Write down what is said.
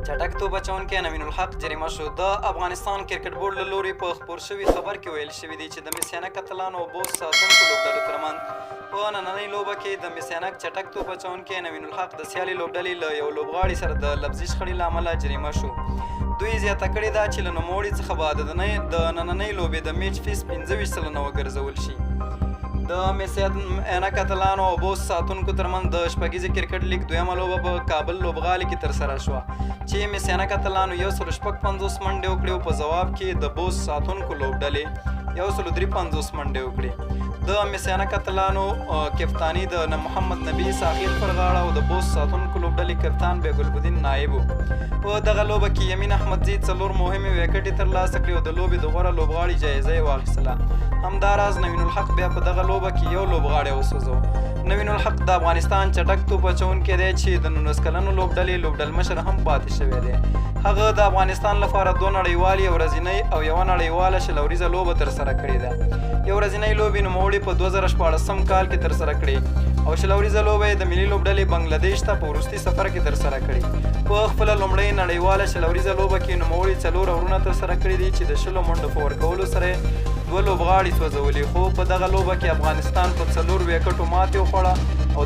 چټک توپ اچوونکی نوین الحق جریمه شو. د افغانستان کرکټ بورډ له لوري په خپور شوي خبر کې ویل شوي دي چې د مسیانک اتلانو او بوس ساتونکو لوبډلو ترمنځ په نننۍ لوبه کې د مسیانک چټک توپ اچوونکی نوین الحق د سیالي لوبډلې له یو لوبغاړي سره د لفظي شخړې له امله جریمه شو. دوی زیاته کړې ده چې له نوموړي څخه به د نننۍ لوبې د میچ فیس 25 سلنه وګرځول شي. د مسیانک اتلانو او بوس ساتونکو ترمنځ د شپږیزې کرکټ لیګ دویمه لوبه په کابل لوبغالي کې ترسره شوه چې مسیانک اتلانو 156 منډې وکړې او په ځواب کې د بوس ساتونکو لوبډلې 153 منډې وکړې. د مسیانک اتلانو کپتاني د محمد نبی ساحل پر غاړه او د بوس ساتونکو لوبډلې کپتان بیګ الدین نایب و. په دغه لوبه کې یمین احمدزي 4 مهمې وکټې ترلاسه کړې او د لوبې د غوره لوبغاړي جایزه یې واخیستله. همداراز نوین الحق بیا په دغه لوبه کې یو لوبغاړی وسوځاوه. نوین الحق د افغانستان چټک توپ اچوونکی دی چې د 19 کلنو لوبډلې لوبډلمشر هم پاتې شوی دی. هغه د افغانستان لپاره 2 نړیوالې یو ورځنۍ او یوه نړیواله شلوریزه لوبه ترسره کړې ده. یو ورځنۍ لوبې نوموړي په 2014 کال کې ترسره کړې او شلوریزه لوبه یې د ملي لوبډلې بنګلادیش ته په وروستي سفر کې ترسره کړې. په خپله لومړۍ نړیواله شلوریزه لوبه کې نوموړي 4 اورونه ترسره کړي دي چې د 10 منډو په ورکولو سره 2 لوبغاړي سوځولي، خو په دغه لوبه کې افغانستان په 4 وکټو ماتې وخوړه او